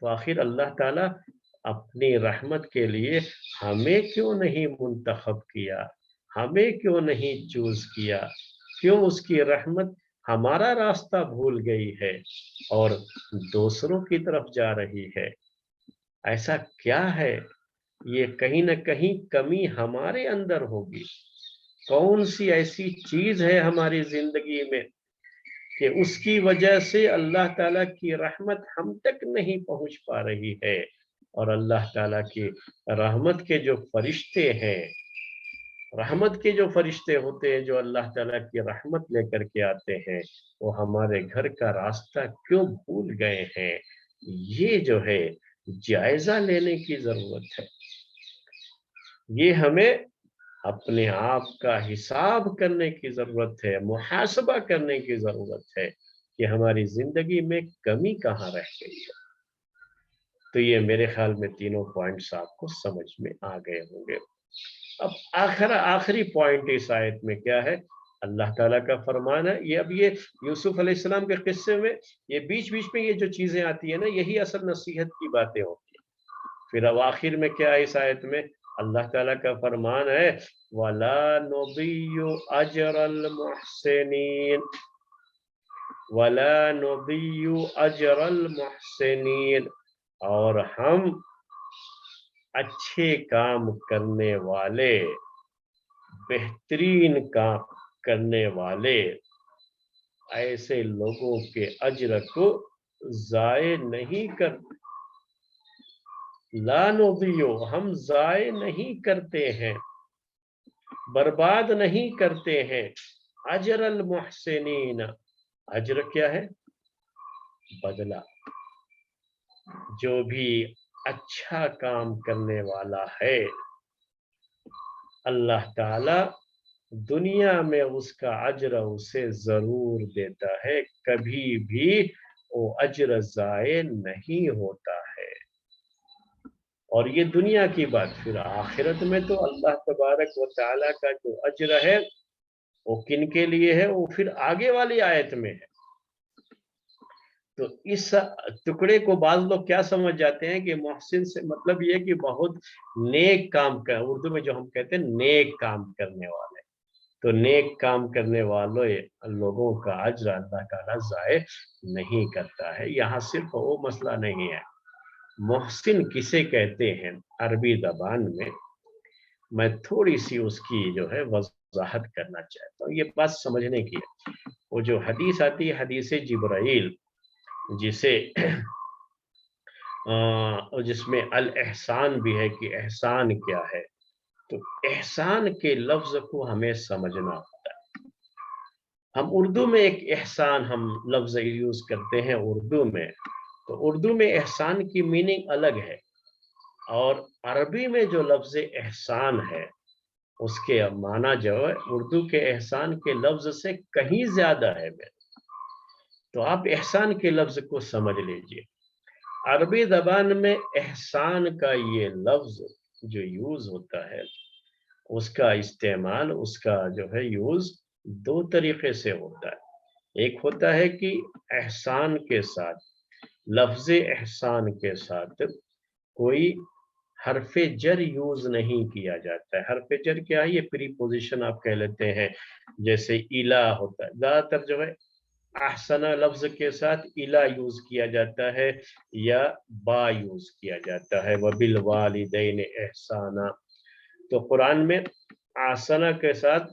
تو آخر اللہ تعالیٰ اپنی رحمت کے لیے ہمیں کیوں نہیں منتخب کیا، ہمیں کیوں نہیں چوز کیا، کیوں اس کی رحمت ہمارا راستہ بھول گئی ہے اور دوسروں کی طرف جا رہی ہے؟ ایسا کیا ہے؟ یہ کہیں نہ کہیں کمی ہمارے اندر ہوگی۔ کون سی ایسی چیز ہے ہماری زندگی میں کہ اس کی وجہ سے اللہ تعالیٰ کی رحمت ہم تک نہیں پہنچ پا رہی ہے، اور اللہ تعالیٰ کی رحمت کے جو فرشتے ہیں، رحمت کے جو فرشتے ہوتے ہیں جو اللہ تعالیٰ کی رحمت لے کر کے آتے ہیں، وہ ہمارے گھر کا راستہ کیوں بھول گئے ہیں؟ یہ جو ہے جائزہ لینے کی ضرورت ہے، یہ ہمیں اپنے آپ کا حساب کرنے کی ضرورت ہے، محاسبہ کرنے کی ضرورت ہے کہ ہماری زندگی میں کمی کہاں رہ گئی ہے۔ تو یہ میرے خیال میں تینوں پوائنٹس آپ کو سمجھ میں آ گئے ہوں گے۔ اب آخری پوائنٹ اس آیت میں کیا ہے؟ اللہ تعالیٰ کا فرمان ہے، یہ اب یہ یوسف علیہ السلام کے قصے میں یہ بیچ بیچ میں یہ جو چیزیں آتی ہیں نا، یہی اصل نصیحت کی باتیں ہوتی ہیں۔ پھر اب آخر میں کیا ہے اس آیت میں؟ اللہ تعالیٰ کا فرمان ہے وَلَا نُضِيُّ أَجْرَ الْمُحْسِنِينَ، وَلَا نُضِيُّ أَجْرَ الْمُحْسِنِينَ، اور ہم اچھے کام کرنے والے، بہترین کام کرنے والے ایسے لوگوں کے اجر کو ضائع نہیں کرتے۔ لا نضیع، ہم ضائع نہیں کرتے ہیں، برباد نہیں کرتے ہیں اجر المحسنین۔ اجر کیا ہے؟ بدلہ۔ جو بھی اچھا کام کرنے والا ہے اللہ تعالی دنیا میں اس کا اجر اسے ضرور دیتا ہے، کبھی بھی وہ اجر ضائع نہیں ہوتا ہے۔ اور یہ دنیا کی بات، پھر آخرت میں تو اللہ تبارک و تعالیٰ کا جو اجر ہے وہ کن کے لیے ہے، وہ پھر آگے والی آیت میں ہے۔ تو اس ٹکڑے کو بعض لوگ کیا سمجھ جاتے ہیں کہ محسن سے مطلب یہ کہ بہت نیک کام کر، اردو میں جو ہم کہتے ہیں نیک کام کرنے والے، تو نیک کام کرنے والوں لوگوں کا اجر اللہ تعالیٰ ضائع نہیں کرتا ہے۔ یہاں صرف وہ مسئلہ نہیں ہے۔ محسن کسے کہتے ہیں عربی زبان میں تھوڑی سی اس کی جو ہے وضاحت کرنا چاہتا ہوں، یہ بات سمجھنے کی ہے۔ وہ جو حدیث آتی ہے حدیث جبرائیل، جس میں الاحسان بھی ہے کہ احسان کیا ہے، تو احسان کے لفظ کو ہمیں سمجھنا ہوتا ہے۔ ہم اردو میں ایک احسان ہم لفظ یوز کرتے ہیں اردو میں، تو اردو میں احسان کی میننگ الگ ہے، اور عربی میں جو لفظ احسان ہے اس کے معنی جو ہے اردو کے احسان کے لفظ سے کہیں زیادہ ہے۔ تو آپ احسان کے لفظ کو سمجھ لیجئے۔ عربی زبان میں احسان کا یہ لفظ جو یوز ہوتا ہے، اس کا استعمال، اس کا جو ہے یوز دو طریقے سے ہوتا ہے۔ ایک ہوتا ہے کہ احسان کے ساتھ، لفظ احسان کے ساتھ کوئی حرف جر یوز نہیں کیا جاتا ہے۔ حرف جر کیا ہے؟ یہ پری پوزیشن آپ کہہ لیتے ہیں، جیسے الہ ہوتا ہے، زیادہ تر جو ہے احسنہ لفظ کے ساتھ الہ یوز کیا جاتا ہے یا با یوز کیا جاتا ہے، وبالوالدین احسانا۔ تو قرآن میں احسنہ کے ساتھ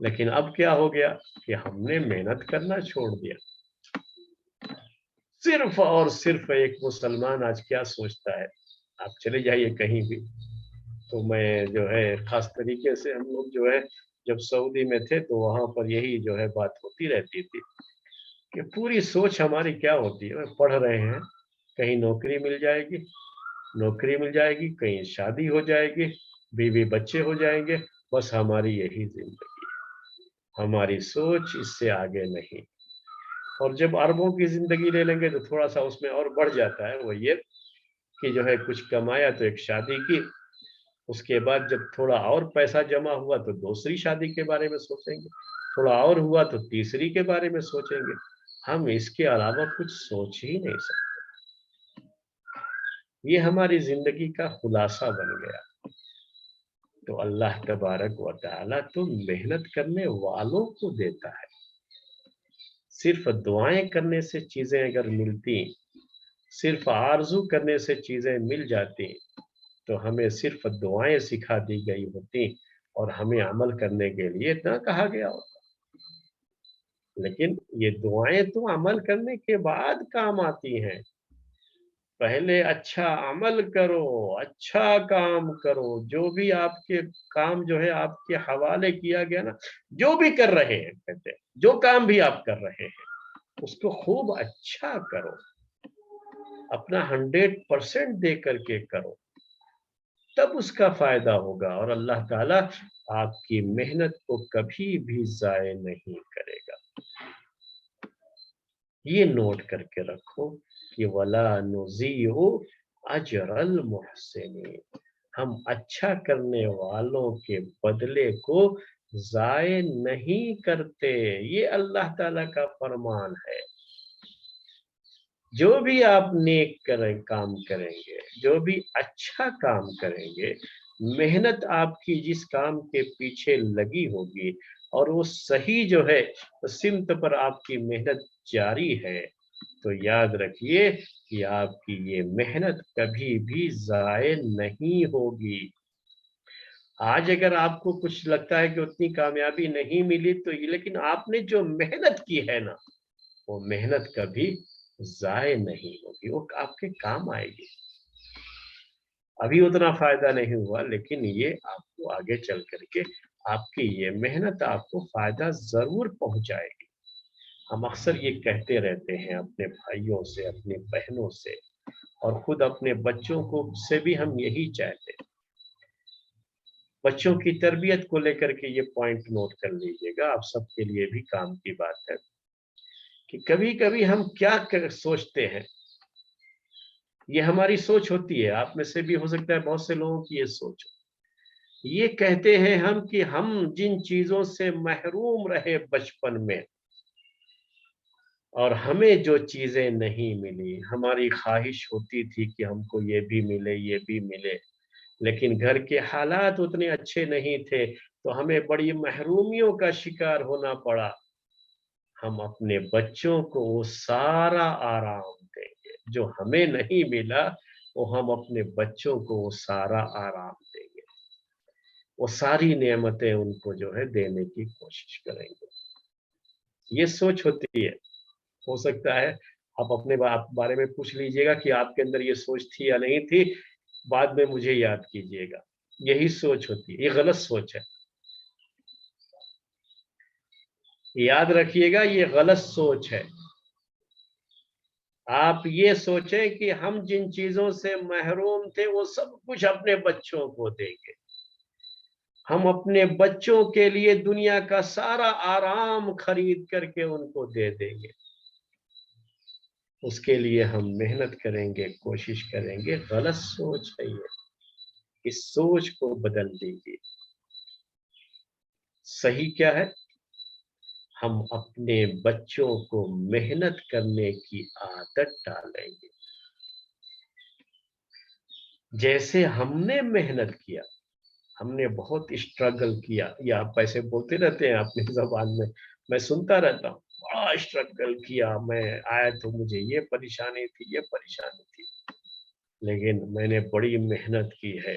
لیکن اب کیا ہو گیا کہ ہم نے محنت کرنا چھوڑ دیا. صرف اور صرف ایک مسلمان آج کیا سوچتا ہے، آپ چلے جائیے کہیں بھی تو میں جو ہے خاص طریقے سے ہم لوگ جو ہے جب سعودی میں تھے تو وہاں پر یہی جو ہے بات ہوتی رہتی تھی کہ پوری سوچ ہماری کیا ہوتی ہے، پڑھ رہے ہیں کہیں نوکری مل جائے گی، نوکری مل جائے گی، کہیں شادی ہو جائے گی، بیوی بچے ہو جائیں گے، بس ہماری یہی زندگی ہے. ہماری سوچ اس سے آگے نہیں. اور جب اربوں کی زندگی لے لیں گے تو تھوڑا سا اس میں اور بڑھ جاتا ہے، وہ یہ کہ جو ہے کچھ کمایا تو ایک شادی کی، اس کے بعد جب تھوڑا اور پیسہ جمع ہوا تو دوسری شادی کے بارے میں سوچیں گے، تھوڑا اور ہوا تو تیسری کے بارے میں سوچیں گے. ہم اس کے علاوہ کچھ سوچ ہی نہیں سکتے. یہ ہماری زندگی کا خلاصہ بن گیا. تو اللہ تبارک و تعالیٰ تو محنت کرنے والوں کو دیتا ہے. صرف دعائیں کرنے سے چیزیں اگر ملتی، صرف آرزو کرنے سے چیزیں مل جاتی تو ہمیں صرف دعائیں سکھا دی گئی ہوتی اور ہمیں عمل کرنے کے لیے نہ کہا گیا ہوتا. لیکن یہ دعائیں تو عمل کرنے کے بعد کام آتی ہیں. پہلے اچھا عمل کرو، اچھا کام کرو. جو بھی آپ کے کام جو ہے آپ کے حوالے کیا گیا نا، جو بھی کر رہے ہیں کہتے ہیں جو کام بھی آپ کر رہے ہیں اس کو خوب اچھا کرو، اپنا 100% دے کر کے کرو، تب اس کا فائدہ ہوگا. اور اللہ تعالیٰ آپ کی محنت کو کبھی بھی ضائع نہیں کرے گا. یہ نوٹ کر کے رکھو کہ وَلَا نُضِيعُ أَجْرَ الْمُحْسِنِينَ، ہم اچھا کرنے والوں کے بدلے کو ضائع نہیں کرتے. یہ اللہ تعالیٰ کا فرمان ہے. جو بھی آپ نیک کام کریں گے، جو بھی اچھا کام کریں گے، محنت آپ کی جس کام کے پیچھے لگی ہوگی اور وہ صحیح جو ہے سمت پر آپ کی محنت جاری ہے، تو یاد رکھیے کہ آپ کی یہ محنت کبھی بھی ضائع نہیں ہوگی. آج اگر آپ کو کچھ لگتا ہے کہ اتنی کامیابی نہیں ملی تو لیکن آپ نے جو محنت کی ہے نا، وہ محنت کبھی ضائع نہیں ہوگی، وہ آپ کے کام آئے گی. ابھی اتنا فائدہ نہیں ہوا لیکن یہ آپ کو آگے چل کر کے آپ کی یہ محنت آپ کو فائدہ ضرور پہنچائے گی. ہم اکثر یہ کہتے رہتے ہیں اپنے بھائیوں سے، اپنی بہنوں سے، اور خود اپنے بچوں کو سے بھی ہم یہی چاہتے ہیں. بچوں کی تربیت کو لے کر کے یہ پوائنٹ نوٹ کر لیجئے گا، آپ سب کے لیے بھی کام کی بات ہے کہ کبھی کبھی ہم کیا سوچتے ہیں. یہ ہماری سوچ ہوتی ہے، آپ میں سے بھی ہو سکتا ہے بہت سے لوگوں کی یہ سوچ ہو. یہ کہتے ہیں ہم کہ ہم جن چیزوں سے محروم رہے بچپن میں اور ہمیں جو چیزیں نہیں ملی، ہماری خواہش ہوتی تھی کہ ہم کو یہ بھی ملے، یہ بھی ملے، لیکن گھر کے حالات اتنے اچھے نہیں تھے تو ہمیں بڑی محرومیوں کا شکار ہونا پڑا. ہم اپنے بچوں کو وہ سارا آرام دیں گے جو ہمیں نہیں ملا، وہ ہم اپنے بچوں کو وہ سارا آرام دیں گے، وہ ساری نعمتیں ان کو جو ہے دینے کی کوشش کریں گے. یہ سوچ ہوتی ہے. ہو سکتا ہے آپ اپنے بارے میں پوچھ لیجئے گا کہ آپ کے اندر یہ سوچ تھی یا نہیں تھی، بعد میں مجھے یاد کیجئے گا. یہی سوچ ہوتی ہے، یہ غلط سوچ ہے. یاد رکھیے گا یہ غلط سوچ ہے. آپ یہ سوچیں کہ ہم جن چیزوں سے محروم تھے وہ سب کچھ اپنے بچوں کو دیں گے. ہم اپنے بچوں کے لیے دنیا کا سارا آرام خرید کر کے ان کو دے دیں گے. اس کے لیے ہم محنت کریں گے، کوشش کریں گے. غلط سوچ ہے یہ. اس سوچ کو بدل دیجیے. صحیح کیا ہے؟ ہم اپنے بچوں کو محنت کرنے کی عادت ڈالیں گے. جیسے ہم نے محنت کیا، ہم نے بہت اسٹرگل کیا، یا آپ ایسے بولتے رہتے ہیں اپنی زبان میں سنتا رہتا ہوں، بڑا اسٹرگل کیا، میں آیا تو مجھے یہ پریشانی تھی، یہ پریشانی تھی، لیکن میں نے بڑی محنت کی ہے.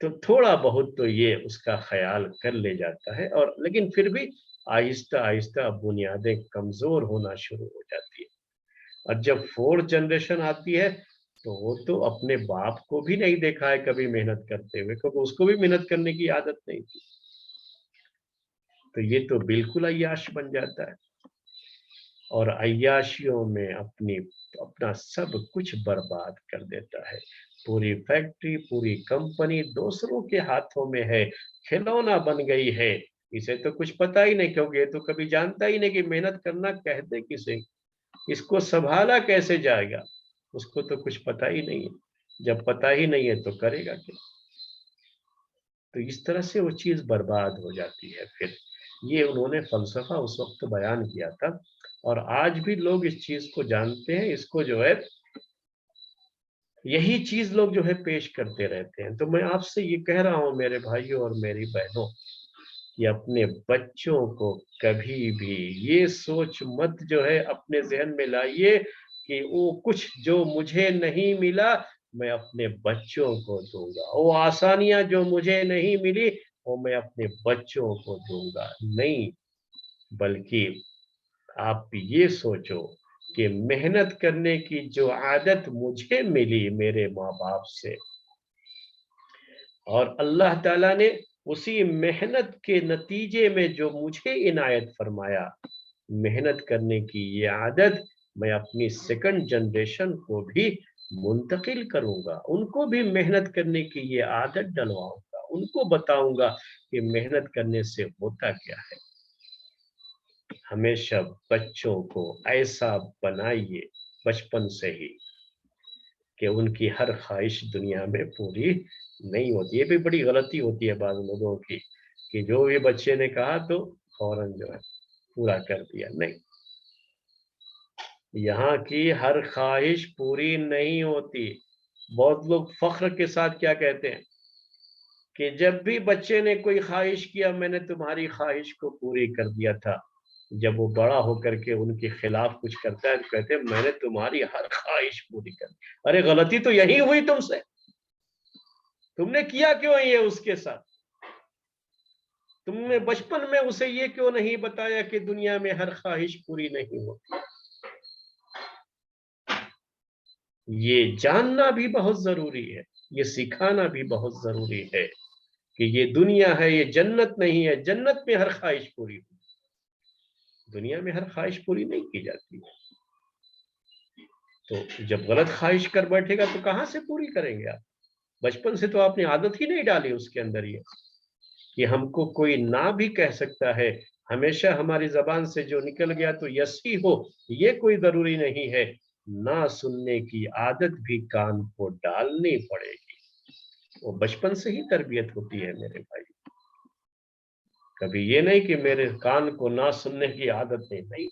تو تھوڑا بہت تو یہ اس کا خیال کر لے جاتا ہے، اور لیکن پھر بھی آہستہ آہستہ بنیادیں کمزور ہونا شروع ہو جاتی ہے۔ اور جب فورتھ جنریشن آتی ہے تو وہ تو اپنے باپ کو بھی نہیں دیکھا ہے کبھی محنت کرتے ہوئے، کیونکہ اس کو بھی محنت کرنے کی عادت نہیں تھی، تو یہ تو بالکل عیاش بن جاتا ہے، اور عیاشیوں میں اپنا سب کچھ برباد کر دیتا ہے۔ پوری فیکٹری، پوری کمپنی دوسروں کے ہاتھوں میں ہے، کھلونا بن گئی ہے۔ اسے تو کچھ پتا ہی نہیں، کیونکہ یہ تو کبھی جانتا ہی نہیں کہ محنت کرنا کہتے کسے، اس کو سنبھالا کیسے جائے گا، اس کو تو کچھ پتا ہی نہیں ہے۔ جب پتا ہی نہیں ہے تو کرے گا کیا؟ تو اس طرح سے وہ چیز برباد ہو جاتی ہے۔ پھر یہ انہوں نے فلسفہ اس وقت بیان کیا تھا، اور آج بھی لوگ اس چیز کو جانتے ہیں، اس کو جو ہے یہی چیز لوگ جو ہے پیش کرتے رہتے ہیں۔ تو میں آپ سے یہ کہہ رہا ہوں میرے بھائیوں اور میری بہنوں، کہ اپنے بچوں کو کبھی بھی یہ سوچ مت جو ہے اپنے ذہن میں لائیے کہ وہ کچھ جو مجھے نہیں ملا میں اپنے بچوں کو دوں گا، وہ آسانیاں جو مجھے نہیں ملی وہ میں اپنے بچوں کو دوں گا، نہیں، بلکہ آپ یہ سوچو کہ محنت کرنے کی جو عادت مجھے ملی میرے ماں باپ سے، اور اللہ تعالیٰ نے اسی محنت کے نتیجے میں جو مجھے عنایت فرمایا، محنت کرنے کی یہ عادت میں اپنی سیکنڈ جنریشن کو بھی منتقل کروں گا، ان کو بھی محنت کرنے کی یہ عادت ڈلواؤں گا، ان کو بتاؤں گا کہ محنت کرنے سے ہوتا کیا ہے۔ ہمیشہ بچوں کو ایسا بنائیے بچپن سے ہی کہ ان کی ہر خواہش دنیا میں پوری نہیں ہوتی۔ یہ بھی بڑی غلطی ہوتی ہے بعض لوگوں کی، کہ جو یہ بچے نے کہا تو فوراً جو ہے پورا کر دیا، نہیں، یہاں کی ہر خواہش پوری نہیں ہوتی۔ بہت لوگ فخر کے ساتھ کیا کہتے ہیں کہ جب بھی بچے نے کوئی خواہش کیا میں نے تمہاری خواہش کو پوری کر دیا تھا، جب وہ بڑا ہو کر کے ان کے خلاف کچھ کرتا ہے تو کہتے ہیں میں نے تمہاری ہر خواہش پوری کر دی۔ ارے غلطی تو یہی ہوئی تم سے، تم نے کیا کیوں یہ اس کے ساتھ؟ تم نے بچپن میں اسے یہ کیوں نہیں بتایا کہ دنیا میں ہر خواہش پوری نہیں ہوتی؟ یہ جاننا بھی بہت ضروری ہے، یہ سکھانا بھی بہت ضروری ہے کہ یہ دنیا ہے، یہ جنت نہیں ہے، جنت میں ہر خواہش پوری ہوتی، دنیا میں ہر خواہش پوری نہیں کی جاتی۔ تو جب غلط خواہش کر بیٹھے گا تو کہاں سے پوری کریں گے آپ؟ بچپن سے تو آپ نے عادت ہی نہیں ڈالی اس کے اندر یہ کہ ہم کو کوئی نہ بھی کہہ سکتا ہے، ہمیشہ ہماری زبان سے جو نکل گیا تو یس ہی ہو، یہ کوئی ضروری نہیں ہے۔ نہ سننے کی عادت بھی کان کو ڈالنی پڑے گی، وہ بچپن سے ہی تربیت ہوتی ہے میرے بھائی۔ کبھی یہ نہیں کہ میرے کان کو نہ سننے کی عادت نہیں،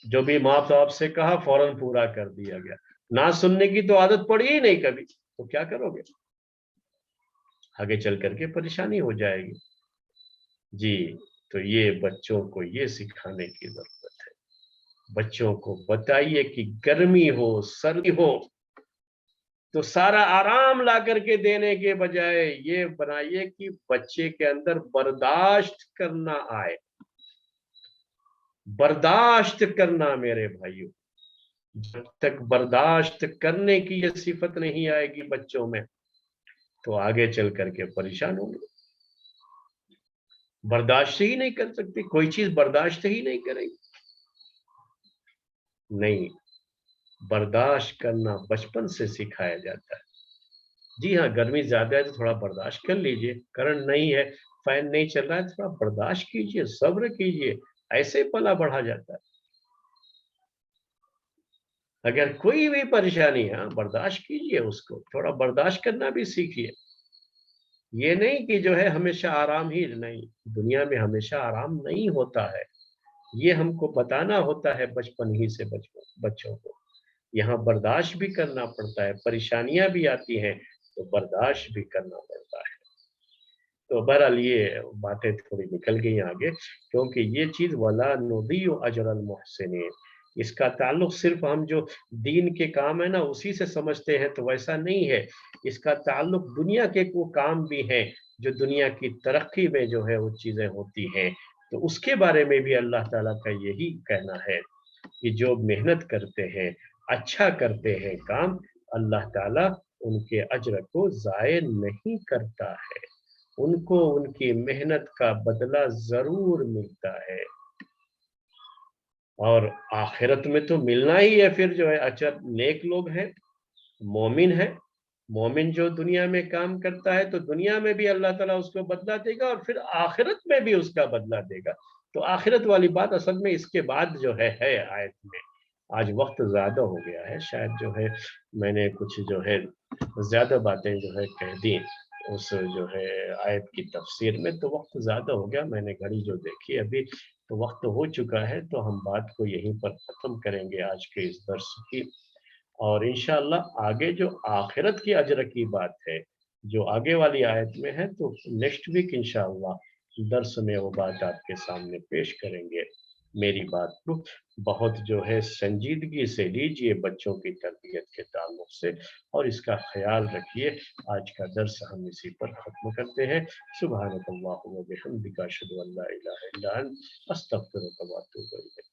جو بھی ماں باپ سے کہا فوراً پورا کر دیا گیا، نہ سننے کی تو عادت پڑی ہی نہیں کبھی، تو کیا کرو گے؟ آگے چل کر کے پریشانی ہو جائے گی۔ جی، تو یہ بچوں کو یہ سکھانے کی ضرورت ہے۔ بچوں کو بتائیے کہ گرمی ہو سردی ہو تو سارا آرام لا کر کے دینے کے بجائے یہ بنائیے کہ بچے کے اندر برداشت کرنا آئے، برداشت کرنا میرے بھائیوں، جب تک برداشت کرنے کی یہ صفت نہیں آئے گی بچوں میں تو آگے چل کر کے پریشان ہوں گے۔ برداشت ہی نہیں کر سکتے، کوئی چیز برداشت ہی نہیں کریں گے، نہیں، برداشت کرنا بچپن سے سکھایا جاتا ہے۔ جی ہاں، گرمی زیادہ ہے تو تھوڑا برداشت کر لیجئے، کرنٹ نہیں ہے، فین نہیں چل رہا ہے، تھوڑا برداشت کیجئے، صبر کیجئے، ایسے پلا بڑھا جاتا ہے۔ اگر کوئی بھی پریشانی ہے برداشت کیجئے، اس کو تھوڑا برداشت کرنا بھی سیکھیے۔ یہ نہیں کہ جو ہے ہمیشہ آرام ہی، نہیں، دنیا میں ہمیشہ آرام نہیں ہوتا ہے، یہ ہم کو بتانا ہوتا ہے بچپن ہی سے بچوں کو۔ یہاں برداشت بھی کرنا پڑتا ہے، پریشانیاں بھی آتی ہیں تو برداشت بھی کرنا پڑتا ہے۔ تو بہرحال یہ باتیں تھوڑی نکل گئی آگے، کیونکہ یہ چیز وَلَا نُضِيعُ أَجْرَ الْمُحْسِنِينَ، اس کا تعلق صرف ہم جو دین کے کام ہے نا اسی سے سمجھتے ہیں، تو ویسا نہیں ہے۔ اس کا تعلق دنیا کے وہ کام بھی ہیں جو دنیا کی ترقی میں جو ہے وہ چیزیں ہوتی ہیں، تو اس کے بارے میں بھی اللہ تعالیٰ کا یہی کہنا ہے کہ جو محنت کرتے ہیں، اچھا کرتے ہیں کام، اللہ تعالیٰ ان کے اجر کو ضائع نہیں کرتا ہے، ان کو ان کی محنت کا بدلہ ضرور ملتا ہے، اور آخرت میں تو ملنا ہی ہے پھر جو ہے اچھا نیک لوگ ہیں، مومن ہے، مومن جو دنیا میں کام کرتا ہے تو دنیا میں بھی اللہ تعالیٰ اس کو بدلہ دے گا اور پھر آخرت میں بھی اس کا بدلہ دے گا۔ تو آخرت والی بات اصل میں اس کے بعد جو ہے آیت میں۔ آج وقت زیادہ ہو گیا ہے، شاید جو ہے میں نے کچھ جو ہے زیادہ باتیں جو ہے کہہ دی اس جو ہے آیت کی تفسیر میں، تو وقت زیادہ ہو گیا، میں نے گھڑی جو دیکھی ابھی تو وقت ہو چکا ہے، تو ہم بات کو یہیں پر ختم کریں گے آج کے اس درس کی، اور انشاءاللہ آگے جو آخرت کی اجر کی بات ہے جو آگے والی آیت میں ہے، تو نیکسٹ ویک انشاءاللہ درس میں وہ بات آپ کے سامنے پیش کریں گے۔ میری بات کو بہت جو ہے سنجیدگی سے لیجئے بچوں کی تربیت کے تعلق سے، اور اس کا خیال رکھیے۔ آج کا درس ہم اسی پر ختم کرتے ہیں۔ سبحانک اللہم و بحمدک، اشہد ان لا الہ الا انت، استغفرک و اتوب الیک۔